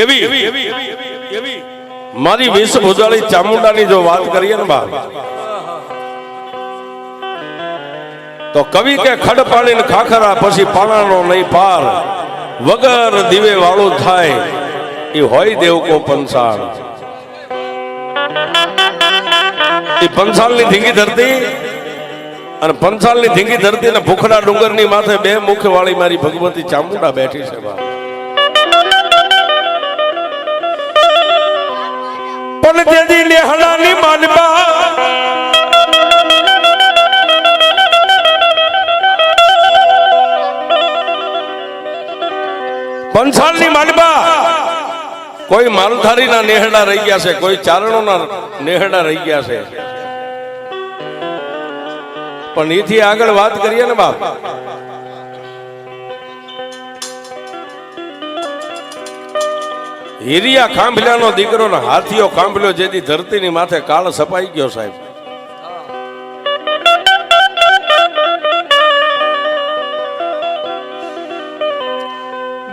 એવી મારી વેશભૂષાળી ચામુંડાની જો વાત કરીએ ને બાપ, તો કવિ કે ખડ પાડીને ખાખરા પછી પાણાનો નહીં પાર, વગર દીવે વાળું થાય એ હોય દેવ કો પંસાળ. એ પંસાળની ધીંગી ધરતી અને પંસાળની ધીંગી ધરતી ને ભૂખડા ડુંગરની માથે બે મુખ વાળી મારી ભગવતી ચામુંડા બેઠી છે બાપ. પણ તેદી નેહડાની માનબા પંસાળની માનબા કોઈ માલધારીના નેહડા રહી ગયા છે, કોઈ ચારણોના નેહડા રહી ગયા છે. પણ એથી આગળ વાત કરીએ ને બાપ, હીરિયા ખાંભલ્યાનો દીકરો ને હાથીઓ ખાંભલ્યો, જેથી ધરતીની માથે કાળ સપાઈ ગયો સાહેબ.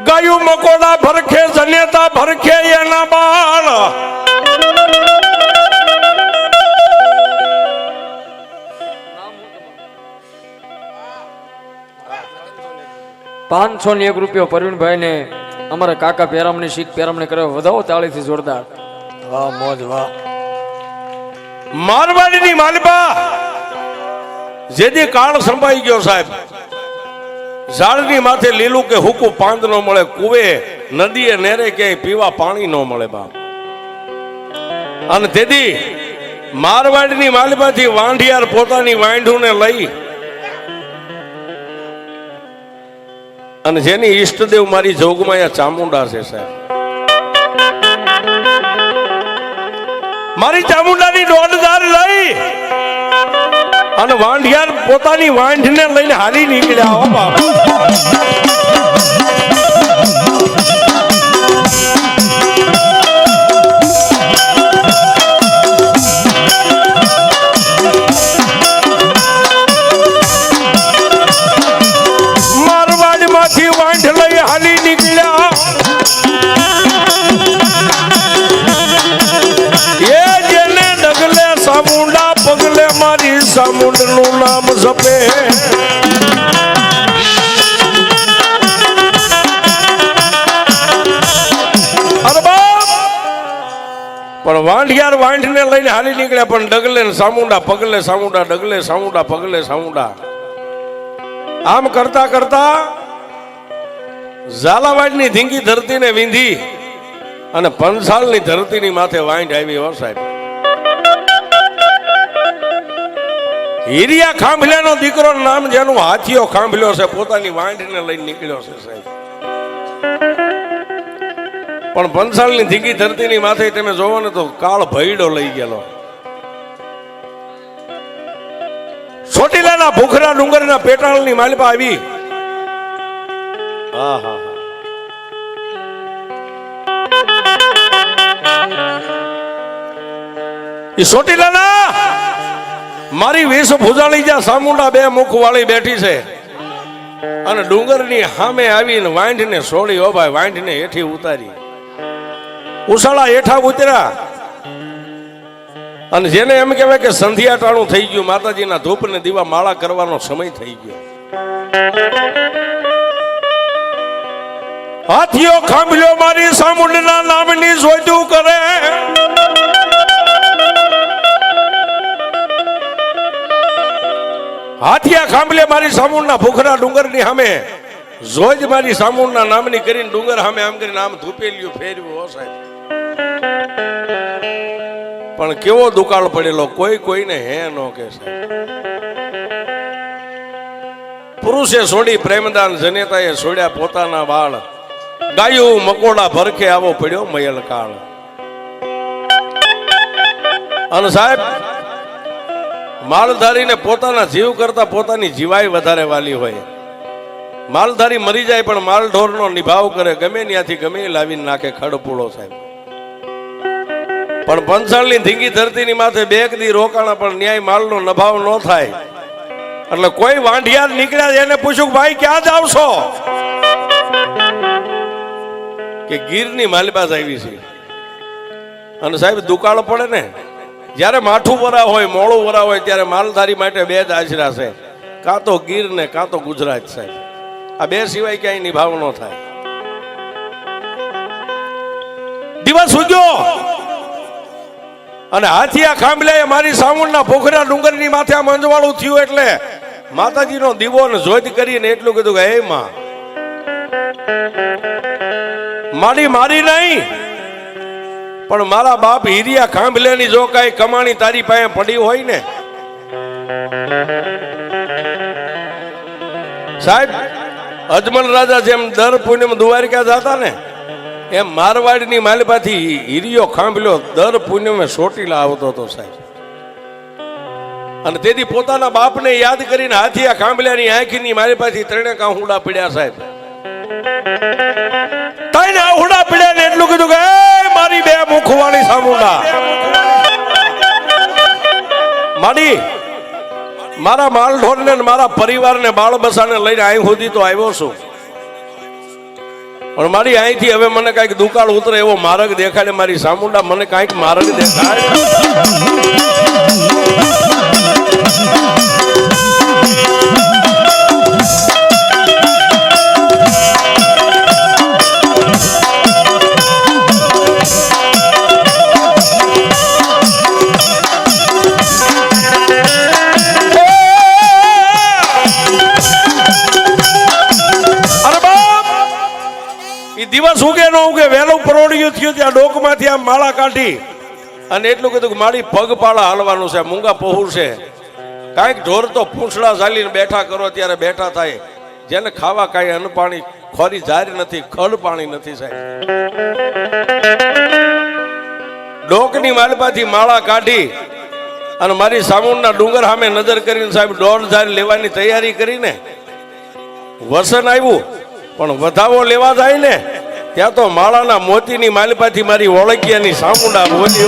ગાયું મકોડા ભરખે જનેતા ભરખે એના બાળ, 501 રૂપિયો પરવીનભાઈ ને અમારા કાકા પેરામણી શીખ પેરામણી કરે, વધાવો તાળીથી જોરદાર. વાહ મોજ વાહ. મારવાડીની માલબા જેથી કાળ સંભાઈ ગયો સાહેબ. ઝાડની માથે લીલું કે હુકું પાંદ ન મળે, કુવે નદીએ નેરે ક્યાંય પીવા પાણી ન મળે બાપ. અને તેથી મારવાડીની માલબાથી વાંઢિયાર પોતાની વાંઢુને લઈ અને જેની ઈષ્ટદેવ મારી જોગમાયા ચામુંડા છે સાહેબ. મારી ચામુંડાની દોડધાર લઈ અને વાંઢિયાર પોતાની વાંઢને લઈને હાલી નીકળ્યા હો બાપ. મારવાડમાંથી વાંઢ લઈ હાલી નીકળ્યા, એ જેને ડગલે ચામુંડા પગલે મારી ચામુંડનું નામ જપે. પણ વાંઢિયાર વાંઢને લઈને હાલી નીકળ્યા, પણ ડગલે ચામુંડા પગલે ચામુંડા, ડગલે ચામુંડા પગલે ચામુંડા. આમ કરતા કરતા ઝાલાવાડની ધીંગી ધરતીને વીંધી અને પંસાળની ધરતીની માથે વાંઢ આવી હો સાહેબ. હીરિયા ખાંભલ્યાનો દીકરો નામ જેનું હાથીઓ ખાંભલ્યો છે, પોતાની વાંઢને લઈને નીકળ્યો છે સાહેબ. પણ પંસાળની ધીંગી ધરતીની માથે તમે જોવો ને તો કાળ ભયડો લઈ ગયેલો. ચોટીલાના ભૂખરા ડુંગરના પેટાળની માલપા આવી. હા હા એ ચોટીલાના મારી વેશભૂષાળી જ્યાં ચામુંડા બે મુખ વાળી બેઠી છે અને ડુંગરની સામે આવીને વાંઢને છોડી હો ભાઈ, વાંઢને હેઠી ઉતારી. ઉસાળા હેઠા ઉતર્યા અને જેને એમ કહેવાય કે સંધ્યા ટાણું થઈ ગયું, માતાજીના ધૂપ ને દીવા માળા કરવાનો સમય થઈ ગયો. હાથીઓ ખાંભલ્યો મારી ચામુંડના નામની શોધ્યું કરે, હાથિયા ખાંભલે મારી ચામુંડના ભૂખરા ડુંગરની સામે જોજ મારી ચામુંડના નામની કરીને ડુંગર સામે આમ કરીને આમ ધૂપેલિયું ફેરવ્યું હો સાહેબ. પણ કેવો દુકાળ પડેલો, કોઈ કોઈને હે નો કે સાહેબ. પુરુષે છોડી પ્રેમદાન, જનેતાએ છોડ્યા પોતાના બાળ, ગાયું મકોડા ભરખે આવો પડ્યો મયલ કાળ. અને સાહેબ માલધારીને પોતાના જીવ કરતા પોતાની જીવાય વધારે વાલી હોય. માલધારી મરી જાય પણ માલ ઢોરનો નિભાવ કરે, ગમે ત્યાંથી ગમે લાવીને નાખે ખડપૂળો સાહેબ. પણ પંસાળની ધીંગી ધરતીની માથે બેક દી રોકાણા પણ ન્યાય માલનો નભાવ ન થાય. એટલે કોઈ વાંઢિયાર નીકળ્યા એને પૂછ્યું ભાઈ ક્યાં જાવ છો? કે ગીરની માલિપા જ આવી છે. અને સાહેબ દુકાળ પડે ને જ્યારે માઠું વરા હોય મોડું વરા હોય ત્યારે માલધારી માટે બે જ આશરા છે, કાં તો ગીર ને કાં તો ગુજરાત. સાહેબ આ બે સિવાય ક્યાંય નિભાવ ન થાય. દિવસ ઉગ્યો અને હાથીયા ખાંભલાએ મારી સામુંડના પોખરા ડુંગરની માથે આ મંજવાળું થયું એટલે માતાજીનો દીવો ને જોઈત કરીને એટલું કીધું કે હે માં, મારી નહીં પણ મારા બાપ હીરિયા ખાંભલાની જો કાંઈ કમાણી તારી પાસે પડી હોય ને સાહેબ, અજમલ રાજા જેમ દર પૂનમ દ્વારકા જતા ને એમ મારવાડની માલિપાથી હીરિયો ખાંભલ્યો દર પૂનમે સોટીલા આવતો હતો સાહેબ. અને તેથી પોતાના બાપને યાદ કરીને હાથીયા ખાંભલ્યાની આંખની માલિપાથી ત્રણે કાહુડા પડ્યા સાહેબ. ત્રણે આહુડા પડ્યા ને એટલું કીધું કે મારી બે મુખવાળી સામુંડા, મારી મારા માલઢોરને મારા પરિવારને બાળ બસાને લઈને અહીં સુધી તો આવ્યો છું, પણ મારી અહીંથી હવે મને કઈક દુકાળ ઉતરે એવો માર્ગ દેખાડે. મારી સામુંડા મને કઈક માર્ગ દેખાડે. દિવસ ઉગે ન ઉગે વહેલું પરોડિયું થયું ત્યાં ડોકમાંથી આમ માળા કાઢી અને એટલું કીધું કે મારી પગપાળા હાલવાનું છે, મૂંગા પહોર છે, કાંઈક ઢોર તો પૂંછડા ચાલીને બેઠા કરો ત્યારે બેઠા થાય, જેને ખાવા કાંઈ અન્ન પાણી ખોરી જારી નથી, ખડ પાણી નથી સાહેબ. ડોકની માલપાથી માળા કાઢી અને મારી સામુંડના ડુંગર સામે નજર કરીને સાહેબ 1.5 લેવાની તૈયારી કરીને વસન આવ્યું, પણ વધાવો લેવા જાય ને ત્યાં તો માળાના મોતીની માલિપાથી મારી ઓળખિયાની સામુંડા મોતી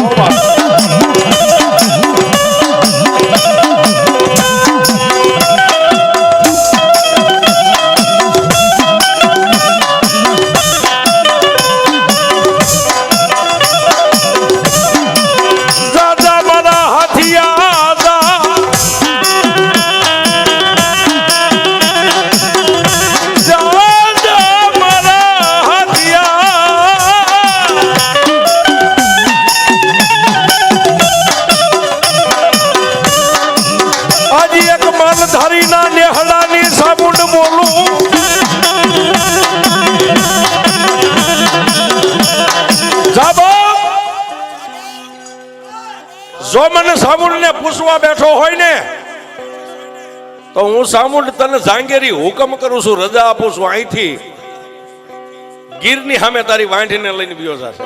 ધારીના નેહડાની સાબુંડ બોલું જાબો. જો મને સાબુંડ ને પૂછવા બેઠો હોય ને તો હું સાબુંડ તને જાંગેરી હુકમ કરું છું, રજા આપું છું, અહીંથી ગીરની સામે તારી વાંઢીને લઈને ગયો જશે.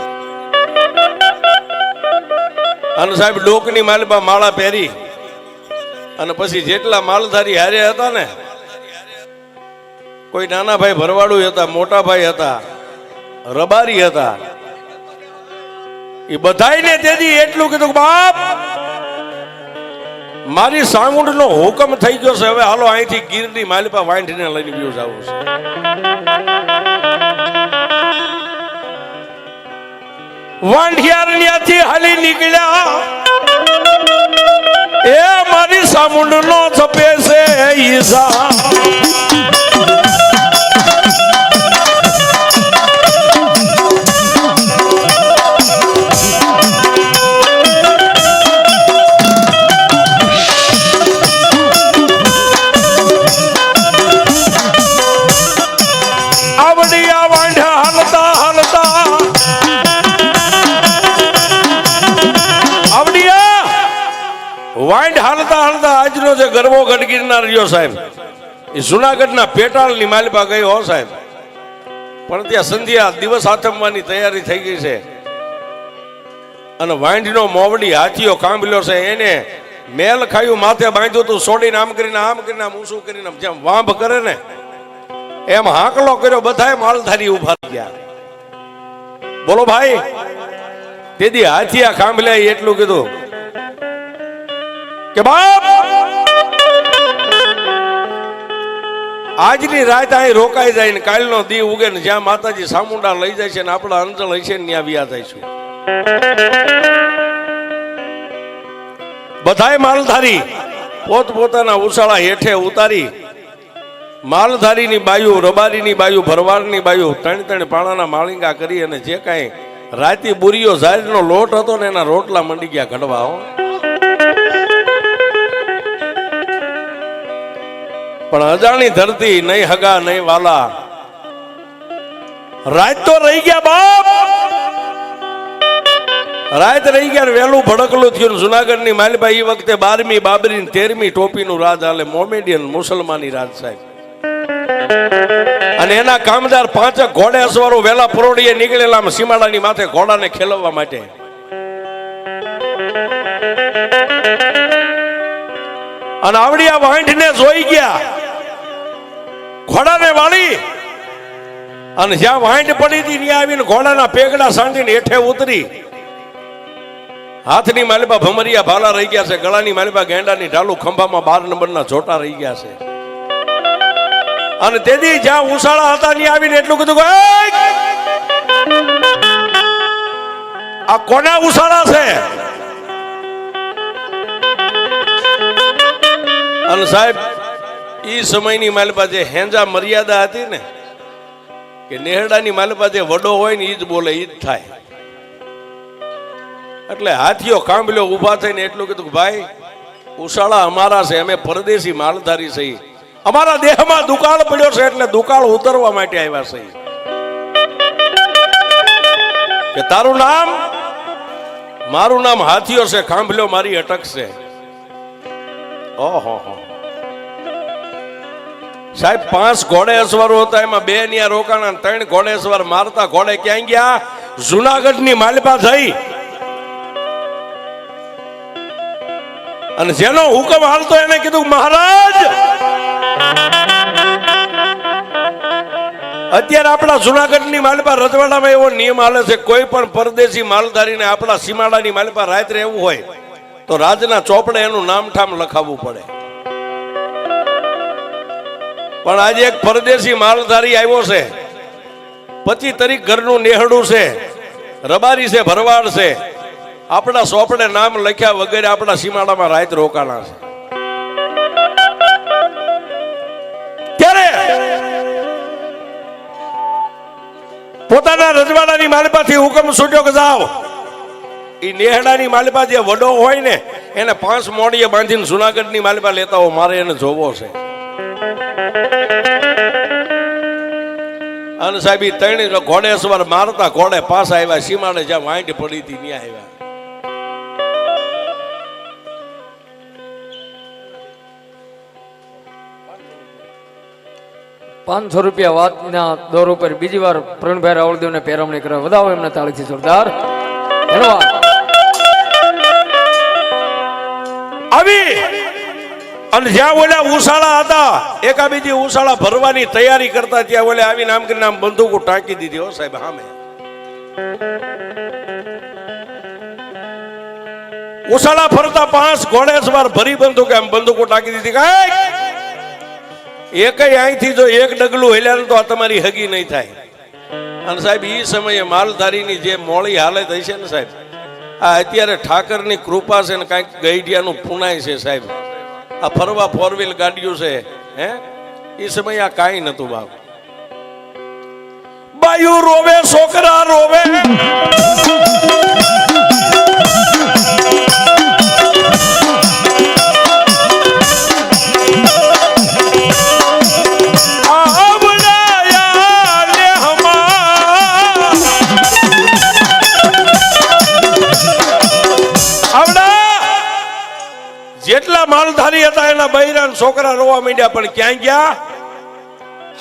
અને સાહેબ ડોકની માલબા માળા પહેરી અને પછી જેટલા માલધારી હારે હતા ને, કોઈ નાના ભાઈ ભરવાડું હતા, મોટા ભાઈ હતા, રબારી હતા, એ બધાયને તેથી એટલું કીધું બાપ મારી સામુંડનો હુકમ થઈ ગયો છે, હવે હાલો અહીંથી ગીરની માલિપા વાંઢીને લઈને ગયો જવું છે. વાંઢિયારણ્યાથી હાલી નીકળ્યા એ મારી સામુંડ નો છપે છે ઈસા. આવડિયા વાંઢા હાલતા હાલતા વાંઢ હાલતા હાલતા આજનો જે ગરબો ગઢગીરનાર રહ્યો સાહેબ, એ જુનાગઢના પેટાળની માલિપા ગયો હો સાહેબ. પણ ત્યાં સંધ્યા દિવસ આથમવાની તૈયારી થઈ ગઈ છે અને વાંઢનો મોવડી હાથીઓ કાંબલ્યો છે, એને મેલ ખાયું માથે બાંધ્યું તું, છોડીને આમ કરીને ઊંચું કરીને જેમ વાંભ કરે ને એમ હાંકલો કર્યો, બધાએ માલધારી ઉભા ગયા. બોલો ભાઈ, તેથી હાથીયા કાંબલ્યા એટલું કીધું કે બાપ આજની રાત અહીં રોકાઈ જાય ને કાલનો દી ઉગે ને જ્યાં માતાજી સામુંડા લઈ જાય છે ને આપણા અંચળ હશે ને ત્યાં વ્યા જઈશું. બધાય માલધારી પોતપોતાના ઉછાળા હેઠે ઉતારી માલધારીની બાયુ, રબારીની બાયુ, ભરવાડની બાયુ ત્રણ પાણાના માળીંગા કરી અને જે કાંઈ રાતી બુરીઓ ઝાડનો લોટ હતો ને એના રોટલા મંડી ગયા ઘડવા. હો પણ અજાણી ધરતી, નહીં હગા નહીં વાલા, રાત તો રહી ગયા બાપ, રાત રહી ગયા. વહેલું ભડકલું થયું. જુનાગઢની માલબા એ વખતે 12મી બાબરી 13મી ટોપીનું રાજ હાલે, મોમેડિયન મુસલમાની રાજ સાહેબ. અને એના કામદાર 5 ઘોડે અસવારો વેલા પરોડીએ નીકળેલા સીમાડાની માથે ઘોડાને ખેલવવા માટે. અને આવડી આ વાંઢને જોઈ ગયા, ઘોડાને વાળી અને જ્યાં વાંઢ પડી હતી ત્યાં આવીને ઘોડાના પેગડા સાંધીને હેઠે ઉતરી. હાથની માલબા ભમરિયા ભાલા રહી ગયા છે, ગળાની માલબા ગેંડાની ઢાલુ, ખંભામાં 12 નંબરના જોટા રહી ગયા છે. અને તેથી જ્યાં ઉષાળા હતા ત્યાં આવીને એટલું કીધું, આ કોના ઉષાળા છે? અને સાહેબ ઈ સમયની માલપા જે હેંજા મર્યાદા હતી ને, કે નેહડાની માલપા જે વડો હોય ને ઈ જ બોલે, ઈ જ થાય. એટલે હાથીઓ કાંબલ્યો ઊભા થઈને એટલું કીધું, ભાઈ ઉષાળા અમારા છે, અમે પરદેશી માલધારી છીએ, અમારા દેહમાં દુકાળ પડ્યો છે એટલે દુકાળ ઉતરવા માટે આવ્યા છે. કે તારું નામ? મારું નામ હાથીઓ છે, કાંબલ્યો મારી અટક છે. ઓહો સાહેબ 5 ઘોડે અસવારો હતા, એમાં 2 ન્યા રોકાણા, 3 ઘોડે અસવાર મારતા ઘોડે ક્યાં ગયા? જુનાગઢની માલપા થઈ. અને જેનો હુકમ હાલતો એને કીધું, મહારાજ અત્યારે આપણા જુનાગઢની માલપા રજવાડામાં એવો નિયમ હાલે છે, કોઈ પણ પરદેશી માલધારીને આપણા સીમાડાની માલપા રાત રહેવું હોય તો રાજના ચોપડે એનું નામ ઠામ લખાવવું પડે. પણ આજે એક પરદેશી માલધારી આવ્યો છે, 25 તારીખ ઘરનું નેહડું છે, રબારી છે, ભરવાડ છે, આપણા ચોપડે નામ લખ્યા વગેરે આપણા સીમાડામાં રાત રોકાણા છે. ત્યારે પોતાના રજવાડાની માલપાથી હુકમ છૂટ્યો કે જાઓ. એ નેહડાની માલપા જે વડો હોય ને એને 5 મોડીએ બાંધીને જુનાગઢની માલપા લેતા હો, મારે એને જોવો છે. અને સાહેબ 3 ઘોડે સવાર મારતા ઘોડે પાછા આવ્યા, સીમાડે જ્યાં વાંઢ પડી હતી ત્યાં આવ્યા. ₹500 વાતના દોર ઉપર બીજી વાર પ્રવીણભાઈ રાવળદેવને પેરવણી કરવા વધાવો એમના તાળીથી જોરદાર ધન્યવાદ. આવી અને જ્યાં ઓલા ઉષાળા હતા, એકા બીજી ઉષાળા ભરવાની તૈયારી કરતા ત્યાં ઓલે આવીને આમ કરીને આમ બંદૂકો ટાંકી દીધી. હો સાહેબ સામે ઉષાળા ફરતા 5 ઘોડે સવાર ભરી બંદૂક આમ બંદૂકો ટાંકી દીધી. એકય અહીંથી જો એક ડગલું હેલ્યા તો આ તમારી હગી નહીં થાય. અને સાહેબ એ સમયે માલધારીની જે મોળી હાલત હશે ને સાહેબ, આ અત્યારે ઠાકરની કૃપા છે ને કાંઈક ગઈઢિયાનું પુનાય છે સાહેબ. આ ફરવા 4 વ્હીલ ગાડીઓ છે, હે એ સમયે આ કાંઈ નતું બાપ. બાયુ રોવે, છોકરા રોવે, જેટલા માલધારી હતા એના બૈરાન છોકરા રોવા માંડ્યા. પણ ક્યાં ગયા?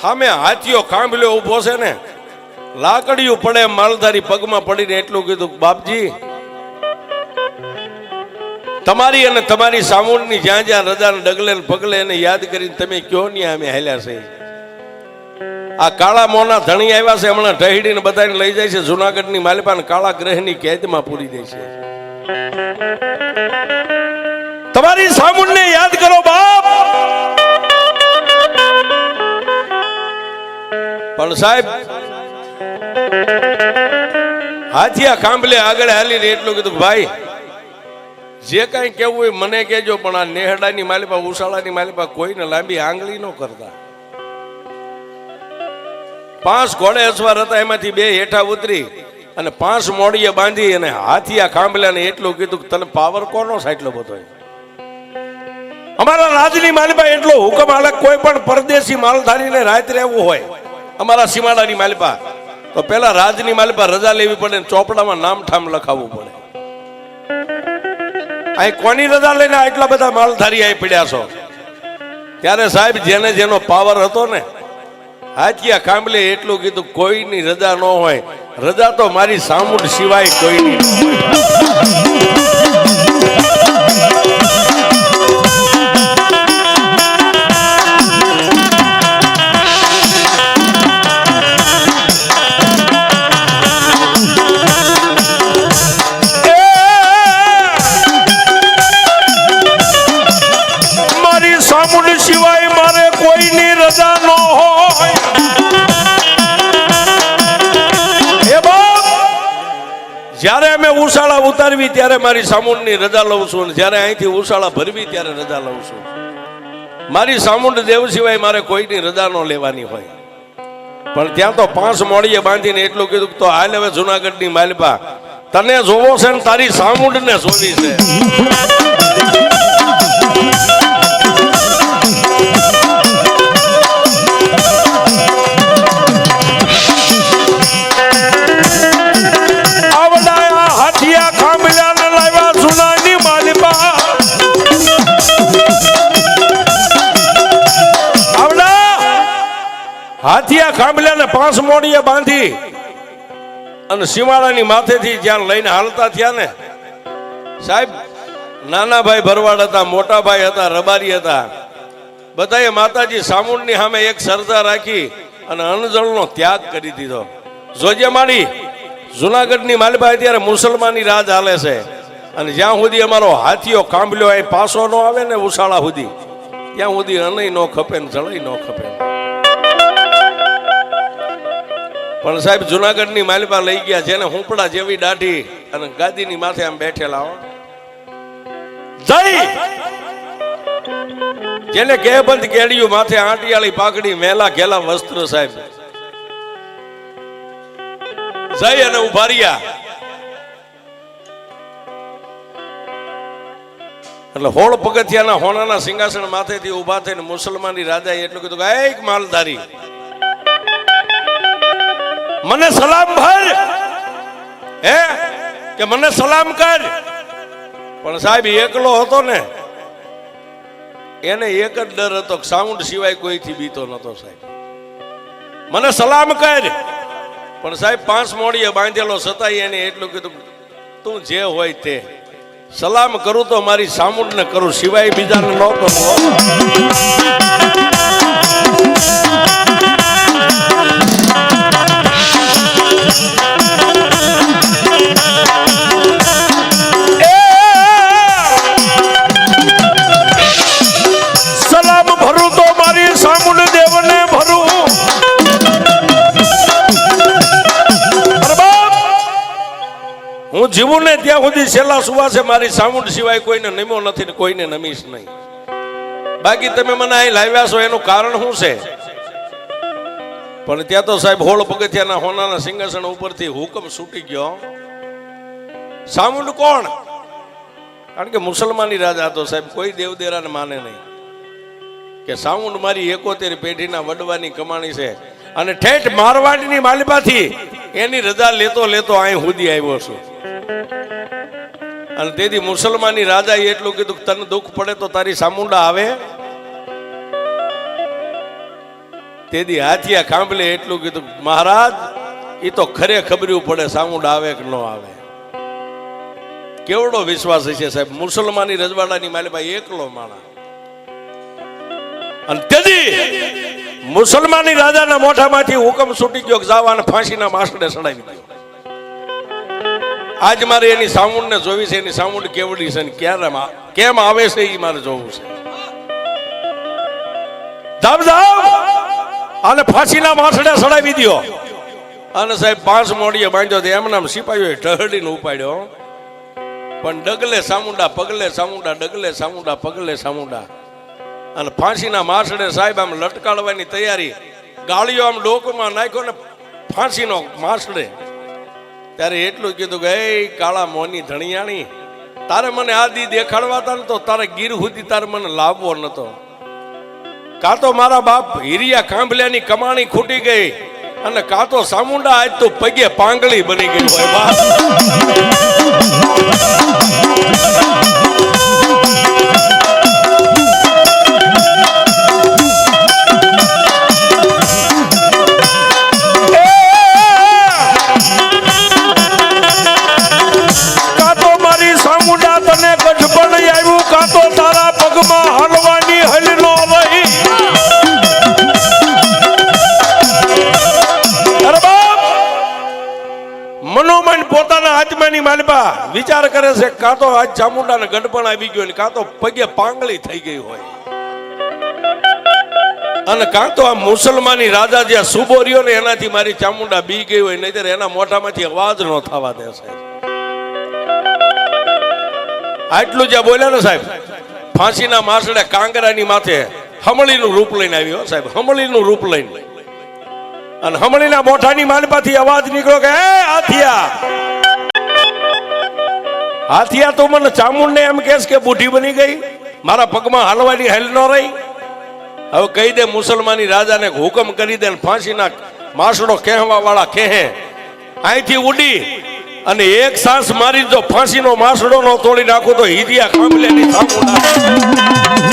સામે હાથીઓ કાંબલ્યો ઉભો છે ને, લાકડીયું પડે માલધારી પગમાં પડીને એટલું કીધું, બાપજી તમારી અને તમારી સામુંડની જ્યાં જ્યાં રજા ડગલે પગલે એને યાદ કરીને તમે કયો નહીં અમે હાલ્યા છે. આ કાળા મોના ધણી આવ્યા છે, હમણાં ઢહીડીને બધાને લઈ જાય છે જુનાગઢની માલપાને કાળા ગ્રહની કેદમાં પૂરી દે છે. તમારી સામુંડને યાદ કરો બાપ. પણ સાહેબ હાથિયા કાંબલે આગળ હાલીને એટલું કીધું કે ભાઈ જે કાંઈ કેવું હોય મને કહેજો, પણ આ નેહડાની માલિપા ઉશાળાની માલિપા કોઈને લાંબી આંગળી ન કરતા. 5 ઘોડે અસવાર હતા, એમાંથી 2 હેઠા ઉતરી અને 5 મોડીએ બાંધી અને હાથિયા કાંબલાને એટલું કીધું કે તને પાવર કોનો સાટલો બધો? અમારા રાજની માલિપા એટલો હુકમ હાલે, કોઈ પણ પરદેશી માલધારીને રાત રહેવું હોય અમારા સીમાડાની માલિપા તો પેલા રાજની માલિપા રજા લેવી પડે, ચોપડામાં નામ ઠામ લખાવવું પડે. અહીં કોની રજા લઈને આટલા બધા માલધારી અહીં પડ્યા છો? ત્યારે સાહેબ જેને જેનો પાવર હતો ને હાથિયા કાંબલે એટલું કીધું કોઈની રજા ન હોય, રજા તો મારી સામુંડ સિવાય કોઈની ન હોય. સિવાય મારે કોઈની રજા ન હોય. હે બાપ, જ્યારે અમે ઉશાળા ઉતારવી ત્યારે મારી સામુંડની રજા લઉં છું, અને જ્યારે અહીંથી ઉશાળા ભરવી ત્યારે રજા લઉં છું. મારી સામુંડ દેવ સિવાય મારે કોઈની રજા ન લેવાની હોય. પણ ત્યાં તો 5 મોડીએ બાંધીને એટલું કીધું તો હાલ હવે જુનાગઢની માલિપા તને જોવો છે ને તારી સામુંડને જોવી છે. હાથિયા કાંબલાને 5 મોડીએ બાંધી અને સીમાડાની માથેથી જ્યાં લઈને હાલતા થયા ને સાહેબ, નાના ભાઈ ભરવાડ હતા, મોટા ભાઈ હતા, રબારી હતા, બધાએ માતાજી સામુંડની સામે એક શ્રદ્ધા રાખી અને અનજળનો ત્યાગ કરી દીધો. જોજે માડી, જુનાગઢની માલિપા અત્યારે મુસલમાની રાજ હાલે છે, અને જ્યાં સુધી અમારો હાથીઓ કાંબલ્યો અહીં પાસો ન આવે ને ઉશાળા સુધી, ત્યાં સુધી અનય ન ખપે ને જળય ન ખપે. પણ સાહેબ જુનાગઢની માલિપા લઈ ગયા, જેને હુંપડા જેવી દાઢી અને ગાદીની માથે આમ બેઠેલા હો, જય જેને કેબંધ કેડિયું માથે આંટિયાળી પાકડી મેલા ઘેલા વસ્ત્ર સાહેબ જય અને ઉભા રહ્યા. એટલે 16 પગથિયાના હોનાના સિંહાસન માથેથી ઉભા થઈને મુસલમાની રાજાએ એટલું કીધું કે એક માલધારી મને સલામ ભર, હે કે મને સલામ કર. પણ સાહેબ એકલો હતો ને, એને એક જ ડર હતો કે સાઉન્ડ સિવાય કોઈથી બીતો નતો. સાહેબ મને સલામ કર. પણ સાહેબ 5 મોડીએ બાંધેલો છતાંય એને એટલું કીધું તું જે હોય તે સલામ કરું તો મારી સામુંડ ને કરું, સિવાય બીજાને ન કરું. સલામ ભરું તો મારી સામુંડ દેવને ભરું. હું જીવું ને ત્યાં સુધી છેલ્લા સુવાસે મારી સામુંડ સિવાય કોઈને નમ્યો નથી ને કોઈને નમીશ નહીં. બાકી તમે મને અહીં લાવ્યા છો એનું કારણ શું છે? પણ ત્યાં તો સાહેબ 16 પગથિયાના હોનાના સિંહાસન ઉપરથી હુકમ છૂટી ગયો. સામુંડ કોણ? કારણ કે મુસલમાની રાજા હતો સાહેબ, કોઈ દેવદેરાને માને નહીં. કે સામુંડ મારી 71 પેઢીના વડવાની કમાણી છે, અને ઠેઠ મારવાડની માલિપાથી એની રજા લેતો લેતો અહીં સુધી આવ્યો છું. અને તેથી મુસલમાની રાજાએ એટલું કીધું તને દુઃખ પડે તો તારી સામુંડા આવે. તેથી હાથિયા કાંબલે એટલું કીધું મહારાજ એ તો ખરે ખબર્યું પડે સામુંડા આવે કે ન આવે. કેવડો વિશ્વાસ છે સાહેબ, મુસલમાની રજવાડાની માલિપા એકલો માણા. અને તેથી મુસલમાની રાજાના મોઢામાંથી હુકમ છૂટી ગયો કે જાવ અને ફાંસીના માસડે ચડાવી દો. આજ મારે એની સામુંડ ને જોવી છે, એની સામુંડ કેવડી છે ને ક્યારે કેમ આવે છે એ મારે જોવું છે. જાવ જાવ અને ફાંસીના માસડે સડાવી દ્યો. અને સાહેબ 5 મોડીએ બાંધ્યો તો એમનામ સિપાહીઓએ ઢહડીને ઉપાડ્યો. પણ ડગલે સામુંડા પગલે સામુંડા, ડગલે સામુંડા પગલે સામુંડા. અને ફાંસીના માસડે સાહેબ આમ લટકાડવાની તૈયારી, ગાળીઓ આમ ડોકમાં નાખ્યો ને ફાંસીનો માસડે. ત્યારે એટલું કીધું કે એ કાળા મોની ધણિયાણી, તારે મને આ દી દેખાડવા હતા ને તો તારે ગીર સુધી તારે મને લાવવો નતો. કાં તો મારા બાપ હીરિયા કાંભલિયાની કમાણી ખૂટી ગઈ, અને કાં તો સામુંડા આજ તો પગે પાંગળી બની ગઈ હોય. બાપ માલપા વિચાર કરે છે કાં તો આજ ચામુંડાને ગઢપણ આવી ગયો, કાં તો પગે પાંગળી થઈ ગઈ હોય, અને કાં તો આ મુસલમાની રાજા જે સુબો રહ્યો ને એનાથી મારી ચામુંડા બી ગઈ હોય, નહીતર એના મોઢામાંથી અવાજ ન થવા દે. સાહેબ આટલું જે બોલ્યા ને સાહેબ, ફાંસીના માસડે કાંગરાની માથે હમળીનું રૂપ લઈને આવ્યો. સાહેબ હમળીનું રૂપ લઈને, અને હમળીના મોઢાની માલપાથી અવાજ નીકળ્યો કે એ હાથિયા, હાથિયા તો મને ચામુંડને એમ કહેશ કે બુઢી બની ગઈ, મારા પગમાં હાલવાની હેલ ન રહી. હવે કહી દે મુસલમાની રાજાને હુકમ કરી દે, ફાંસીના માસડો કહેવા વાળા કહે અહીંથી ઉડી અને એક સાસ મારી જો ફાંસીનો માસડો નો તોડી નાખું તો હીરિયા કાંભલિયાની ચામુંડા.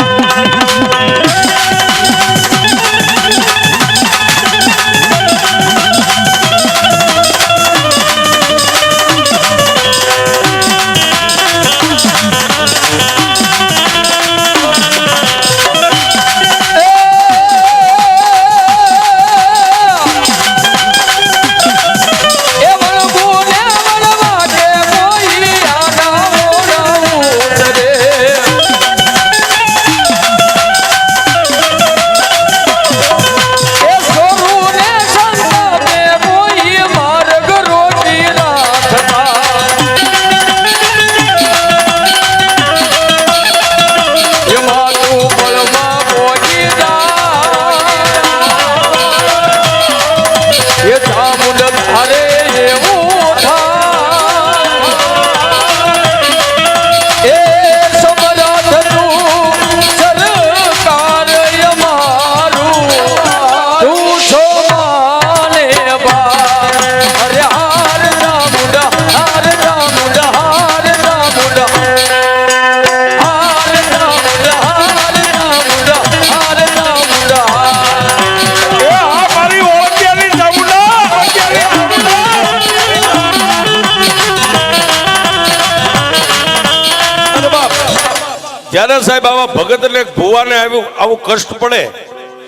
જ્યારે સાહેબ આવા ભગતને ભુવાને આવું કષ્ટ પડે,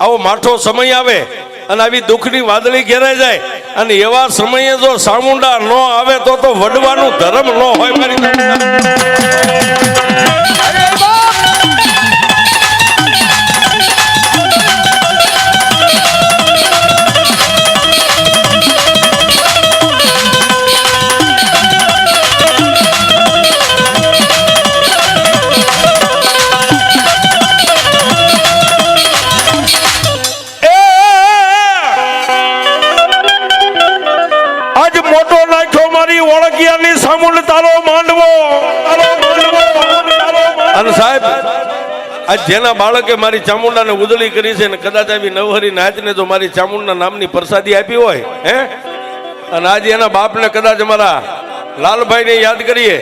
આવો માઠો સમય આવે અને આવી દુઃખની વાદળી ઘેરાઈ જાય, અને એવા સમયે જો ચામુંડા ન આવે તો વડવાનું ધર્મ ન હોય. મારી સાહેબ આજ જેના બાળકે મારી ચામુંડાને ઉદળી કરી છે ને કદાચ આવી નવહરી નાચને જો મારી ચામુંડા નામની પ્રસાદી આપી હોય, અને આજે એના બાપને કદાચ અમારા લાલભાઈને યાદ કરીએ,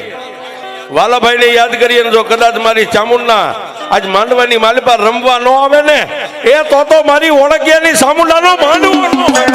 વાલાભાઈને યાદ કરીએ, જો કદાચ મારી ચામુંડા આજ માંડવાની માલપા રમવા ન આવે ને, એ તો મારી ઓળખિયાની ચામુંડાનો માંડવો ન હોય.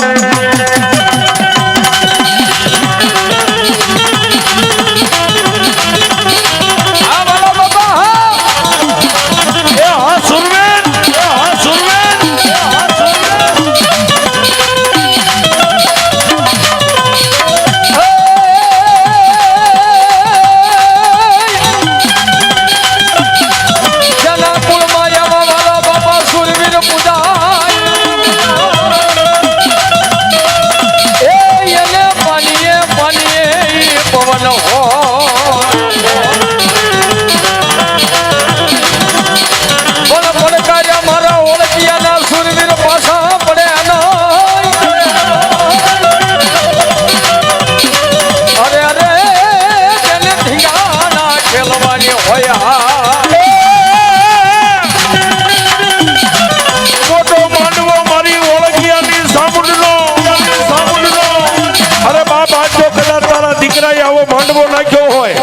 એવો માંડવો નાખ્યો હોય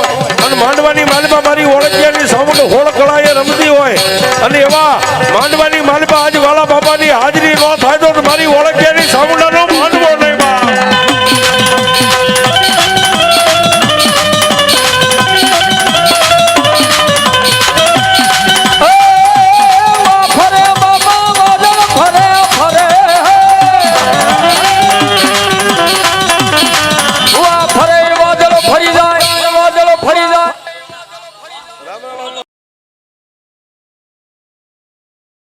અને માંડવાની માલમાં મારી ઓળખિયાની સામું હોળ કળાએ રમતી હોય અને એવા માંડવાની